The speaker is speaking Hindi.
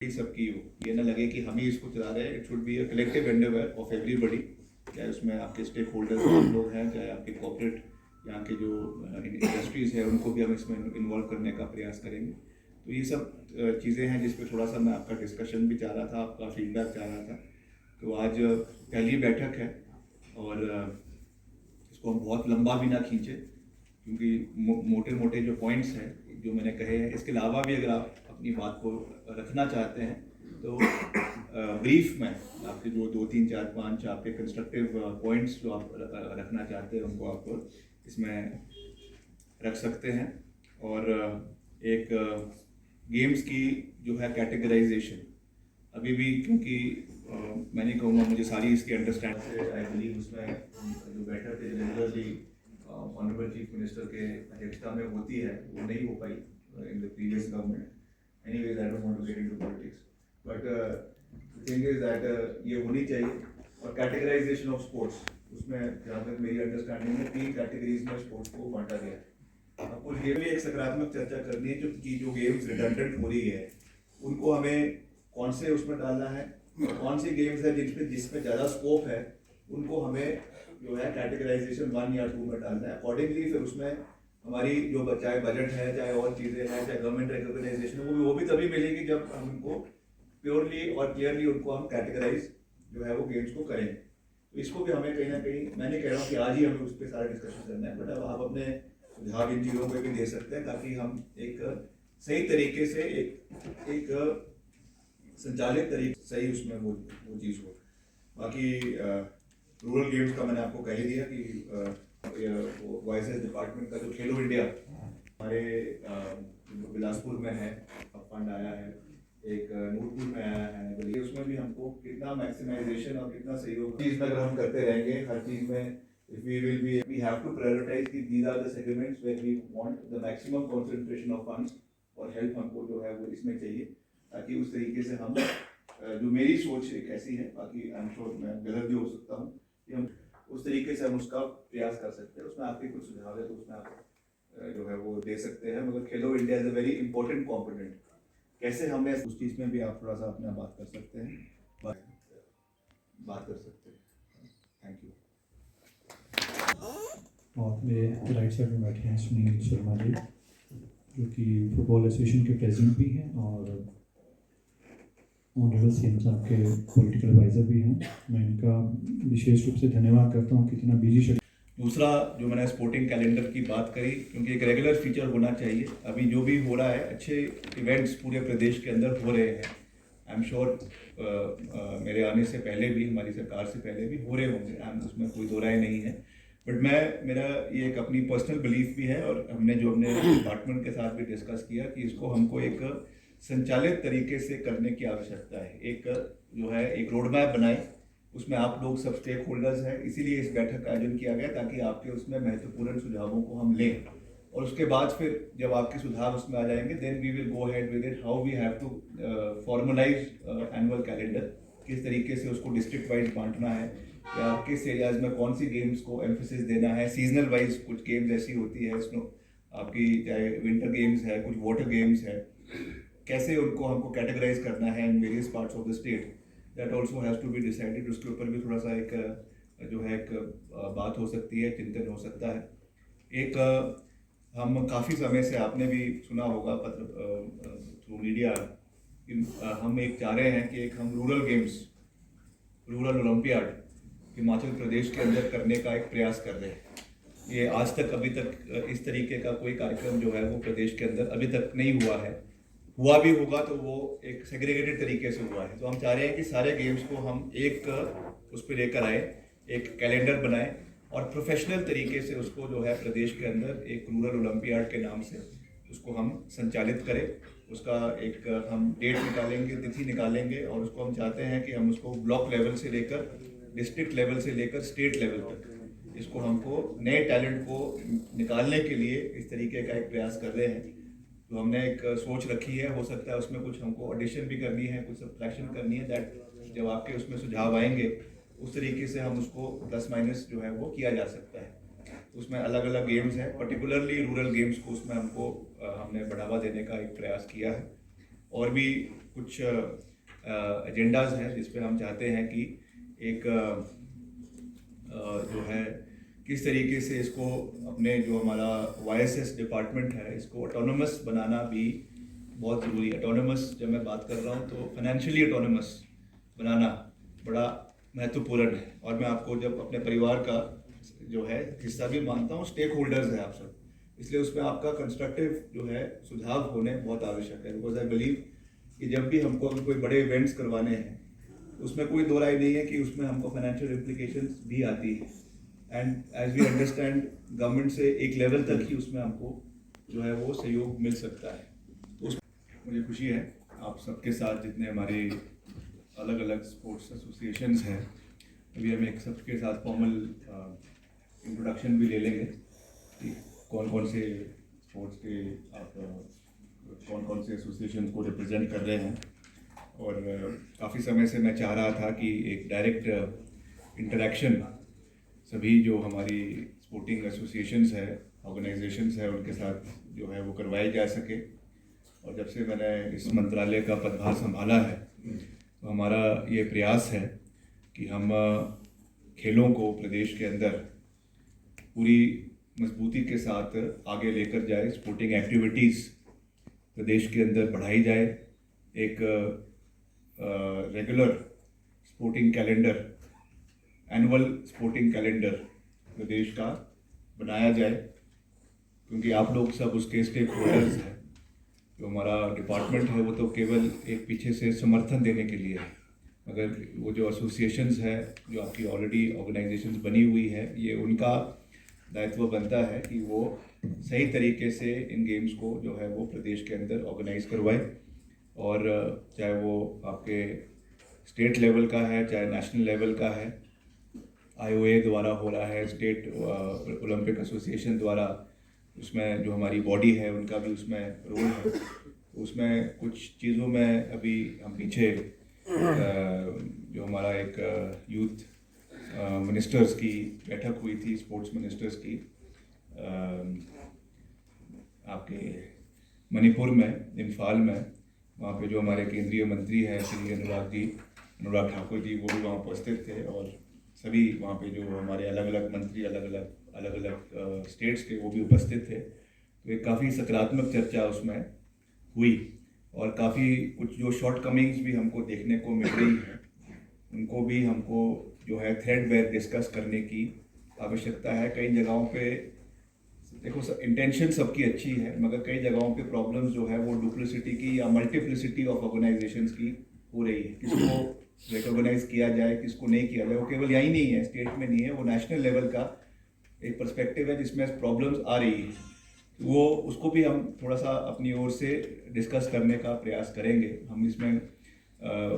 सबकी हो, ये ना लगे कि हम ही इसको चला रहे हैं। It should be a collective Endeavour of everybody, चाहे उसमें आपके स्टेक होल्डर्स लोग हैं, चाहे आपके कॉर्पोरेट यहाँ के जो इंडस्ट्रीज़ है उनको भी हम इसमें इन्वॉल्व करने का प्रयास करेंगे। तो ये सब चीज़ें हैं जिस पर थोड़ा सा मैं आपका डिस्कशन भी चाह रहा था, आपका फीडबैक चाह रहा था। तो आज पहली बैठक है और इसको हम बहुत लंबा भी ना खींचे, क्योंकि मोटे मोटे जो पॉइंट्स हैं जो मैंने कहे हैं, इसके अलावा भी अगर आप अपनी बात को रखना चाहते हैं तो ब्रीफ में आपके जो 2, 3, 4, 5 आपके कंस्ट्रक्टिव पॉइंट्स जो आप रखना चाहते हैं उनको आप इसमें रख सकते हैं। और एक गेम्स की जो है कैटेगराइजेशन अभी भी, क्योंकि मैं नहीं कहूँगा मुझे सारी इसकी अंडरस्टैंड से, आई बिलीव उसमें जो बैठक रेगुलरली ऑनरेबल चीफ मिनिस्टर के अध्यक्षता में होती है वो नहीं हो पाई in the previous government. Anyways, I don't want to get into politics, but the thing is that ये होनी चाहिए। और कैटेगराइजेशन ऑफ स्पोर्ट्स, उसमें जहाँ तक मेरी अंडरस्टैंडिंग है 3 कैटेगरीज में स्पोर्ट्स को बांटा गया। आपको ये भी एक सकारात्मक चर्चा करनी है जो गेम्स रिडंडेंट हो रही है उनको हमें कौन से उसमें डालना है, और कौन सी गेम्स है जिसमें ज़्यादा स्कोप है उनको हमें जो है कैटेगराइजेशन 1 या 2 में डालना है। अकॉर्डिंगली फिर उसमें हमारी जो चाहे बजट है, चाहे और चीज़ें हैं, चाहे गवर्नमेंट रिकॉग्नाइजेशन वो भी तभी मिलेगी जब हम उनको प्योरली और क्लियरली उनको हम कैटेगराइज जो है वो गेम्स को करें। तो इसको भी हमें कहीं ना कहीं, मैं नहीं कह रहा हूँ कि आज ही हमें उस पर सारा डिस्कशन करना है, बट अब आप अपने सुझाव इन चीज़ों पर भी दे सकते हैं ताकि हम एक सही तरीके से एक संचालित तरीके सही उसमें वो चीज़ हो। बाकी रूरल गेम्स का मैंने आपको कह ही दिया कि वॉइसेस डिपार्टमेंट का जो खेलो इंडिया हमारे बिलासपुर में है, अब फंड आया है, एक नूरपुर में आया है, बल्कि उसमें भी हमको कितना मैक्सिमाइजेशन और कितना सहयोग चीज़ में अगर हम करते रहेंगे हर चीज़ में, we have to prioritize कि these are the segments where we want the maximum concentration of funds और हेल्प हमको जो है वो इसमें चाहिए, ताकि उस तरीके से हम जो मेरी सोच एक ऐसी है, बाकी आई एम श्योर मैं गलत भी हो सकता हूँ, कि हम उस तरीके से हम उसका प्रयास कर सकते हैं। उसमें आपके कुछ सुझाव है तो उसमें आप जो है वो दे सकते हैं। मगर खेलो India is a very important component, कैसे हमें उस चीज़ में भी आप थोड़ा सा अपना बात कर सकते हैं, बात कर सकते हैं। Thank you. और मेरे राइट साइड में बैठे हैं सुनील शर्मा जी, जो कि फुटबॉल एसोसिएशन के प्रेसिडेंट भी हैं और ऑनरेबल सीएम साहब के पॉलिटिकल एडवाइज़र भी हैं। मैं इनका विशेष रूप से धन्यवाद करता हूं कि इतना बिजी शेड्यूल। दूसरा जो मैंने स्पोर्टिंग कैलेंडर की बात करी, क्योंकि एक रेगुलर फीचर होना चाहिए। अभी जो भी हो रहा है, अच्छे इवेंट्स पूरे प्रदेश के अंदर हो रहे हैं, आई एम श्योर मेरे आने से पहले भी, हमारी सरकार से पहले भी हो रहे होंगे, उसमें कोई दो राय नहीं है। बट मेरा ये एक अपनी पर्सनल बिलीफ भी है और हमने जो अपने डिपार्टमेंट के साथ भी डिस्कस किया कि इसको हमको एक संचालित तरीके से करने की आवश्यकता है। एक जो है एक रोड मैप बनाए, उसमें आप लोग सब स्टेक होल्डर्स हैं, इसीलिए इस बैठक का आयोजन किया गया ताकि आपके उसमें महत्वपूर्ण सुझावों को हम लें, और उसके बाद फिर जब आपके सुझाव उसमें आ जाएंगे then we will go ahead with it, how we have to formalise annual calendar, किस तरीके से उसको डिस्ट्रिक्ट वाइज बांटना है, या किस एरियाज में कौन सी गेम्स को एम्फेसिस देना है। सीजनल वाइज कुछ गेम्स ऐसी होती है, स्नो आपकी चाहे विंटर गेम्स है, कुछ वाटर गेम्स है, कैसे उनको हमको कैटेगराइज करना है in various parts of the state, that also has to be decided. उसके ऊपर भी थोड़ा सा एक जो है एक बात हो सकती है, चिंतन हो सकता है। एक हम काफ़ी समय से, आपने भी सुना होगा पत्र थ्रू मीडिया, हम एक चाह रहे हैं कि एक हम rural games, rural olympiad Himachal Pradesh के अंदर करने का एक प्रयास कर रहे हैं। ये आज तक अभी तक इस तरीके का कोई कार्यक्रम जो है वो प्रदेश के अंदर अभी तक नहीं हुआ है, हुआ भी होगा तो वो एक सेग्रीगेटेड तरीके से हुआ है। तो हम चाह रहे हैं कि सारे गेम्स को हम एक उस पर लेकर आए, एक कैलेंडर बनाए और प्रोफेशनल तरीके से उसको जो है प्रदेश के अंदर एक रूरल ओलंपियाड के नाम से उसको हम संचालित करें। उसका एक हम डेट निकालेंगे, तिथि निकालेंगे, और उसको हम चाहते हैं कि हम उसको ब्लॉक लेवल से लेकर डिस्ट्रिक्ट लेवल से लेकर स्टेट लेवल तक इसको हमको नए टैलेंट को निकालने के लिए इस तरीके का एक प्रयास कर रहे हैं। तो हमने एक सोच रखी है, हो सकता है उसमें कुछ हमको एडिशन भी करनी है, कुछ सब्ट्रैक्शन करनी है, दैट जब आपके उसमें सुझाव आएंगे उस तरीके से हम उसको प्लस माइनस जो है वो किया जा सकता है। उसमें अलग अलग गेम्स हैं, पर्टिकुलरली रूरल गेम्स को उसमें हमने बढ़ावा देने का एक प्रयास किया है। और भी कुछ एजेंडाज हैं जिस पे हम चाहते हैं कि एक जो है किस तरीके से इसको अपने जो हमारा YSS डिपार्टमेंट है इसको ऑटोनमस बनाना भी बहुत ज़रूरी है। ऑटोनमस जब मैं बात कर रहा हूँ तो फाइनेंशियली ऑटोनमस बनाना बड़ा महत्वपूर्ण है। और मैं आपको जब अपने परिवार का जो है हिस्सा भी मानता हूँ, स्टेक होल्डर्स हैं आप सब, इसलिए उसमें आपका कंस्ट्रक्टिव जो है सुझाव होने बहुत आवश्यक है। बिकॉज आई बिलीव कि जब भी हमको अगर कोई बड़े इवेंट्स करवाने हैं उसमें कोई दो राय नहीं है कि उसमें हमको फाइनेंशियल इम्प्लीकेशंस भी आती है। And as we understand government से एक लेवल तक ही उसमें हमको जो है वो सहयोग मिल सकता है। तो उस मुझे खुशी है आप सबके साथ जितने हमारे अलग अलग स्पोर्ट्स एसोसिएशंस हैं, अभी हम एक सबके साथ फॉर्मल इंट्रोडक्शन भी ले लेंगे कि कौन कौन से स्पोर्ट्स के आप कौन कौन से एसोसिएशन को रिप्रेजेंट कर रहे हैं। और काफ़ी समय से मैं चाह रहा था कि एक डायरेक्ट इंटरेक्शन सभी जो हमारी स्पोर्टिंग एसोसिएशंस है, ऑर्गेनाइजेशंस है, उनके साथ जो है वो करवाई जा सके। और जब से मैंने इस मंत्रालय का पदभार संभाला है तो हमारा ये प्रयास है कि हम खेलों को प्रदेश के अंदर पूरी मजबूती के साथ आगे लेकर जाए। स्पोर्टिंग एक्टिविटीज़ प्रदेश के अंदर बढ़ाई जाए। एक regular sporting calendar, annual sporting calendar प्रदेश का बनाया जाए, क्योंकि आप लोग सब उसके स्टेक होल्डर्स हैं। जो हमारा डिपार्टमेंट है वो तो केवल एक पीछे से समर्थन देने के लिए है, मगर वो जो एसोसिएशंस है, जो आपकी ऑलरेडी ऑर्गेनाइजेशंस बनी हुई है, ये उनका दायित्व बनता है कि वो सही तरीके से इन गेम्स को जो है वो प्रदेश के अंदर ऑर्गेनाइज करवाए। और चाहे वो आपके स्टेट लेवल का है, चाहे नेशनल लेवल का है, IOA द्वारा हो रहा है, स्टेट ओलंपिक एसोसिएशन द्वारा, उसमें जो हमारी बॉडी है उनका भी उसमें रोल है। तो उसमें कुछ चीज़ों में अभी हम पीछे जो हमारा एक यूथ मिनिस्टर्स की बैठक हुई थी, स्पोर्ट्स मिनिस्टर्स की आपके मणिपुर में, इम्फाल में, वहाँ पे जो हमारे केंद्रीय मंत्री हैं श्री अनुराग ठाकुर जी, वो भी वहाँ उपस्थित थे। और सभी वहाँ पे जो हमारे अलग अलग मंत्री अलग अलग स्टेट्स के वो भी उपस्थित थे। तो एक काफ़ी सकारात्मक चर्चा उसमें हुई और काफ़ी कुछ जो शॉर्ट कमिंग्स भी हमको देखने को मिल रही है उनको भी हमको जो है थ्रेडबेयर डिस्कस करने की आवश्यकता है। कई जगहों पे देखो इंटेंशन सबकी अच्छी है, मगर कई जगहों पे प्रॉब्लम्स जो है वो डुप्लिसिटी की या मल्टीप्लिसिटी ऑफ ऑर्गेनाइजेशंस की हो रही है। किसको रिकॉग्नाइज किया जाए, किसको नहीं किया जाए, वो केवल यही नहीं है, स्टेट में नहीं है, वो नेशनल लेवल का एक पर्सपेक्टिव है जिसमें प्रॉब्लम्स आ रही है। वो उसको भी हम थोड़ा सा अपनी ओर से डिस्कस करने का प्रयास करेंगे। हम इसमें